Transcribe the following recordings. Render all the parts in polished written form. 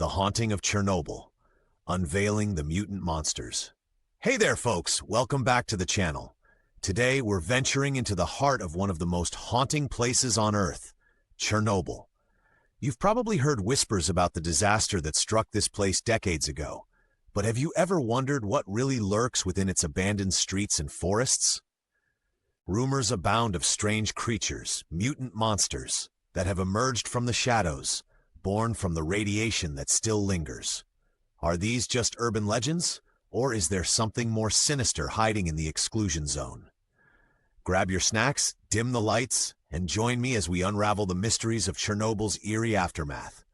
The Haunting of Chernobyl, Unveiling the Mutant Monsters. Hey there folks, welcome back to the channel. Today we're venturing into the heart of one of the most haunting places on Earth, Chernobyl. You've probably heard whispers about the disaster that struck this place decades ago, but have you ever wondered what really lurks within its abandoned streets and forests? Rumors abound of strange creatures, mutant monsters, that have emerged from the shadows, born from the radiation that still lingers. Are these just urban legends, or is there something more sinister hiding in the exclusion zone? Grab your snacks, dim the lights, and join me as we unravel the mysteries of Chernobyl's eerie aftermath.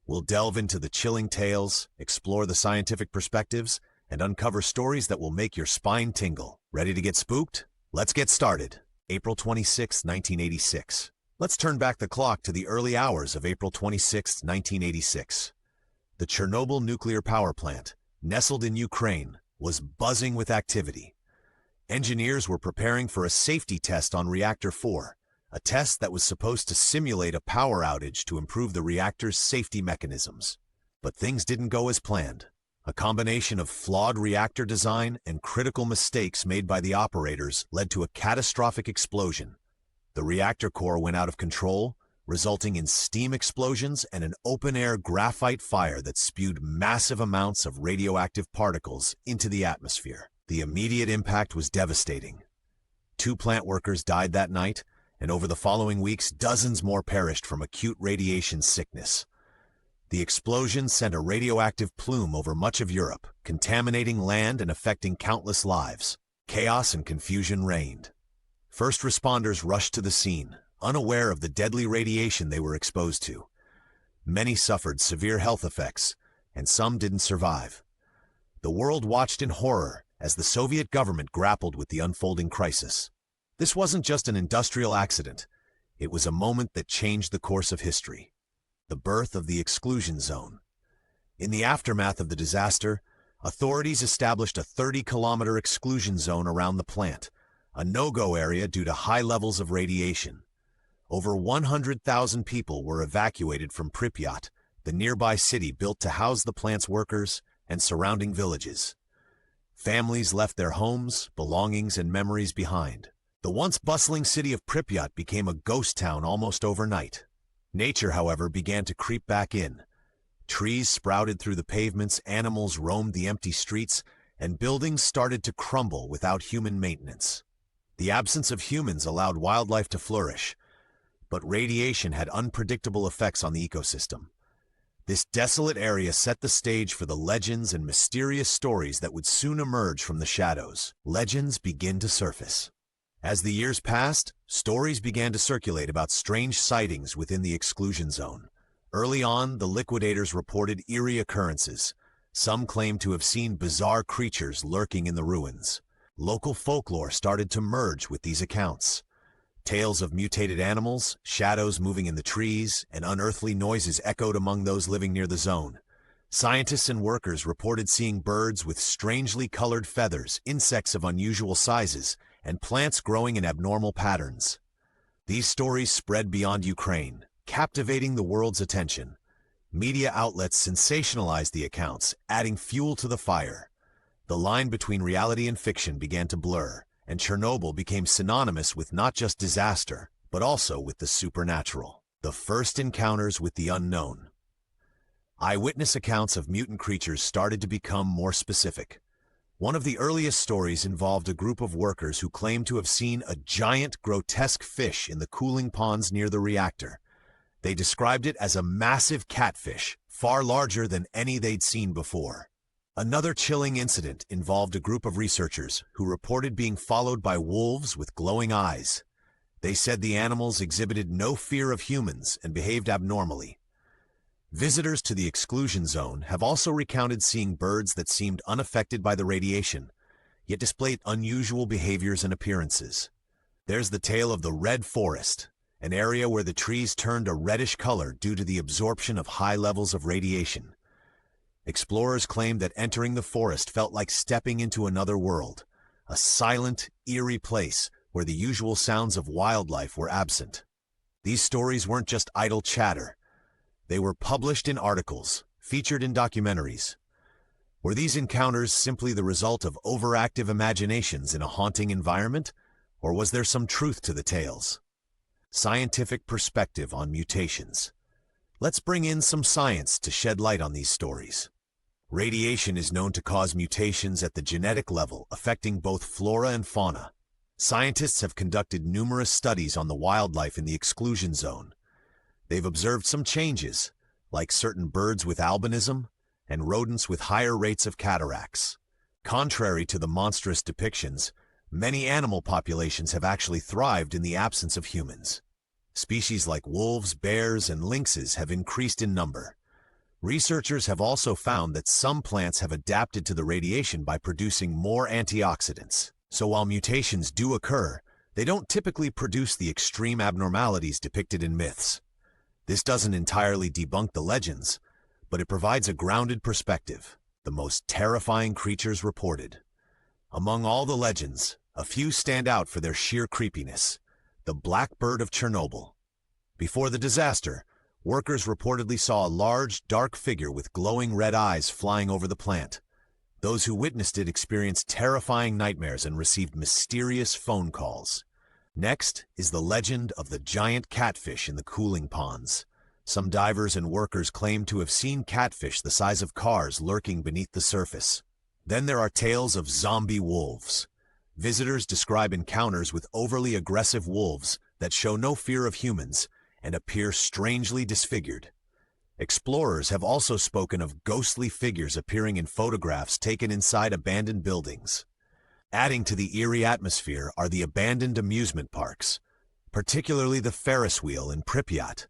We'll delve into the chilling tales, explore the scientific perspectives, and uncover stories that will make your spine tingle. Ready to get spooked? Let's get started. April 26, 1986. Let's turn back the clock to the early hours of April 26, 1986. The Chernobyl nuclear power plant, nestled in Ukraine, was buzzing with activity. Engineers were preparing for a safety test on Reactor 4, a test that was supposed to simulate a power outage to improve the reactor's safety mechanisms. But things didn't go as planned. A combination of flawed reactor design and critical mistakes made by the operators led to a catastrophic explosion. The reactor core went out of control, resulting in steam explosions and an open-air graphite fire that spewed massive amounts of radioactive particles into the atmosphere. The immediate impact was devastating. 2 plant workers died that night, and over the following weeks, dozens more perished from acute radiation sickness. The explosion sent a radioactive plume over much of Europe, contaminating land and affecting countless lives. Chaos and confusion reigned. First responders rushed to the scene, unaware of the deadly radiation they were exposed to. Many suffered severe health effects, and some didn't survive. The world watched in horror as the Soviet government grappled with the unfolding crisis. This wasn't just an industrial accident. It was a moment that changed the course of history. The birth of the exclusion zone. In the aftermath of the disaster, authorities established a 30-kilometer exclusion zone around the plant, a no-go area due to high levels of radiation. Over 100,000 people were evacuated from Pripyat, the nearby city built to house the plant's workers and surrounding villages. Families left their homes, belongings, and memories behind. The once bustling city of Pripyat became a ghost town almost overnight. Nature, however, began to creep back in. Trees sprouted through the pavements, animals roamed the empty streets, and buildings started to crumble without human maintenance. The absence of humans allowed wildlife to flourish, but radiation had unpredictable effects on the ecosystem. This desolate area set the stage for the legends and mysterious stories that would soon emerge from the shadows. Legends begin to surface. As the years passed, stories began to circulate about strange sightings within the exclusion zone. Early on, the liquidators reported eerie occurrences. Some claimed to have seen bizarre creatures lurking in the ruins. Local folklore started to merge with these accounts. Tales of mutated animals, shadows moving in the trees, and unearthly noises echoed among those living near the zone. Scientists and workers reported seeing birds with strangely colored feathers, insects of unusual sizes, and plants growing in abnormal patterns. These stories spread beyond Ukraine, captivating the world's attention. Media outlets sensationalized the accounts, adding fuel to the fire. The line between reality and fiction began to blur, and Chernobyl became synonymous with not just disaster, but also with the supernatural. The first encounters with the unknown. Eyewitness accounts of mutant creatures started to become more specific. One of the earliest stories involved a group of workers who claimed to have seen a giant, grotesque fish in the cooling ponds near the reactor. They described it as a massive catfish, far larger than any they'd seen before. Another chilling incident involved a group of researchers who reported being followed by wolves with glowing eyes. They said the animals exhibited no fear of humans and behaved abnormally. Visitors to the exclusion zone have also recounted seeing birds that seemed unaffected by the radiation, yet displayed unusual behaviors and appearances. There's the tale of the Red Forest, an area where the trees turned a reddish color due to the absorption of high levels of radiation. Explorers claimed that entering the forest felt like stepping into another world, a silent, eerie place where the usual sounds of wildlife were absent. These stories weren't just idle chatter. They were published in articles, featured in documentaries. Were these encounters simply the result of overactive imaginations in a haunting environment, or was there some truth to the tales? Scientific perspective on mutations. Let's bring in some science to shed light on these stories. Radiation is known to cause mutations at the genetic level, affecting both flora and fauna. Scientists have conducted numerous studies on the wildlife in the exclusion zone. They've observed some changes, like certain birds with albinism and rodents with higher rates of cataracts. Contrary to the monstrous depictions, many animal populations have actually thrived in the absence of humans. Species like wolves, bears, and lynxes have increased in number. Researchers have also found that some plants have adapted to the radiation by producing more antioxidants. So while mutations do occur, they don't typically produce the extreme abnormalities depicted in myths. This doesn't entirely debunk the legends, but it provides a grounded perspective. The most terrifying creatures reported. Among all the legends, a few stand out for their sheer creepiness. The Blackbird of Chernobyl. Before the disaster, workers reportedly saw a large, dark figure with glowing red eyes flying over the plant. Those who witnessed it experienced terrifying nightmares and received mysterious phone calls. Next is the legend of the giant catfish in the cooling ponds. Some divers and workers claim to have seen catfish the size of cars lurking beneath the surface. Then there are tales of zombie wolves. Visitors describe encounters with overly aggressive wolves that show no fear of humans and appear strangely disfigured. Explorers have also spoken of ghostly figures appearing in photographs taken inside abandoned buildings. Adding to the eerie atmosphere are the abandoned amusement parks, particularly the Ferris wheel in Pripyat.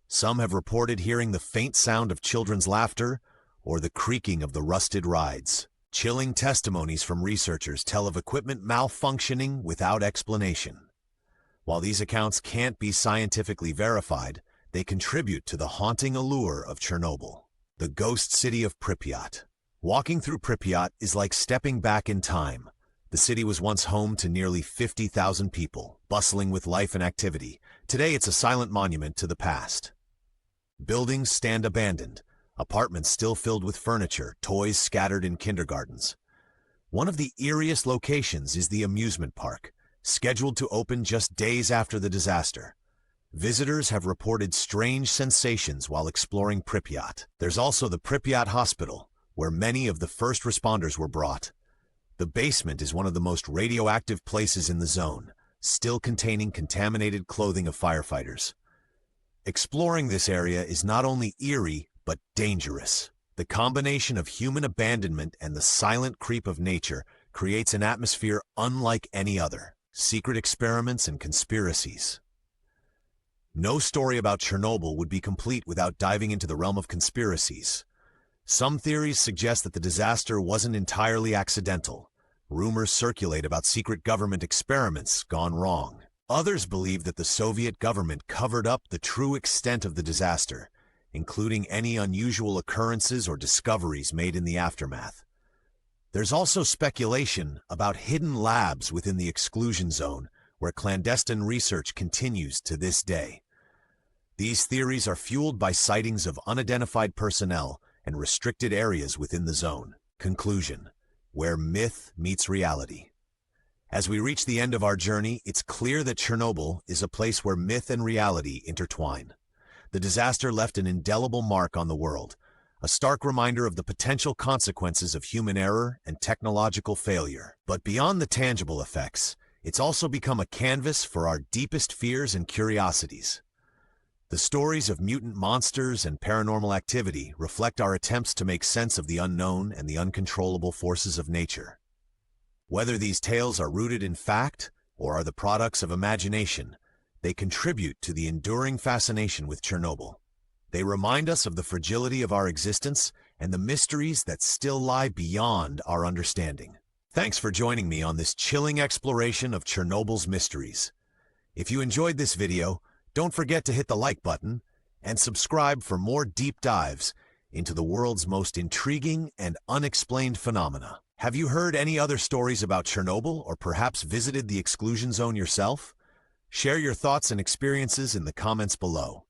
Some have reported hearing the faint sound of children's laughter or the creaking of the rusted rides. Chilling testimonies from researchers tell of equipment malfunctioning without explanation. While these accounts can't be scientifically verified, they contribute to the haunting allure of Chernobyl. The ghost city of Pripyat. Walking through Pripyat is like stepping back in time. The city was once home to nearly 50,000 people, bustling with life and activity. Today it's a silent monument to the past. Buildings stand abandoned, apartments still filled with furniture, toys scattered in kindergartens. One of the eeriest locations is the amusement park, scheduled to open just days after the disaster. Visitors have reported strange sensations while exploring Pripyat. There's also the Pripyat Hospital, where many of the first responders were brought. The basement is one of the most radioactive places in the zone, still containing contaminated clothing of firefighters. Exploring this area is not only eerie, but dangerous. The combination of human abandonment and the silent creep of nature creates an atmosphere unlike any other. Secret experiments and conspiracies. No story about Chernobyl would be complete without diving into the realm of conspiracies. Some theories suggest that the disaster wasn't entirely accidental. Rumors circulate about secret government experiments gone wrong. Others believe that the Soviet government covered up the true extent of the disaster, including any unusual occurrences or discoveries made in the aftermath. There's also speculation about hidden labs within the exclusion zone, where clandestine research continues to this day. These theories are fueled by sightings of unidentified personnel and restricted areas within the zone. Conclusion: where myth meets reality. As we reach the end of our journey, it's clear that Chernobyl is a place where myth and reality intertwine. The disaster left an indelible mark on the world, a stark reminder of the potential consequences of human error and technological failure. But beyond the tangible effects, it's also become a canvas for our deepest fears and curiosities. The stories of mutant monsters and paranormal activity reflect our attempts to make sense of the unknown and the uncontrollable forces of nature. Whether these tales are rooted in fact or are the products of imagination, they contribute to the enduring fascination with Chernobyl. They remind us of the fragility of our existence and the mysteries that still lie beyond our understanding. Thanks for joining me on this chilling exploration of Chernobyl's mysteries. If you enjoyed this video, don't forget to hit the like button and subscribe for more deep dives into the world's most intriguing and unexplained phenomena. Have you heard any other stories about Chernobyl or perhaps visited the exclusion zone yourself? Share your thoughts and experiences in the comments below.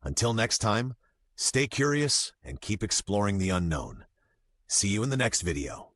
Until next time, Stay curious and keep exploring the unknown. See you in the next video.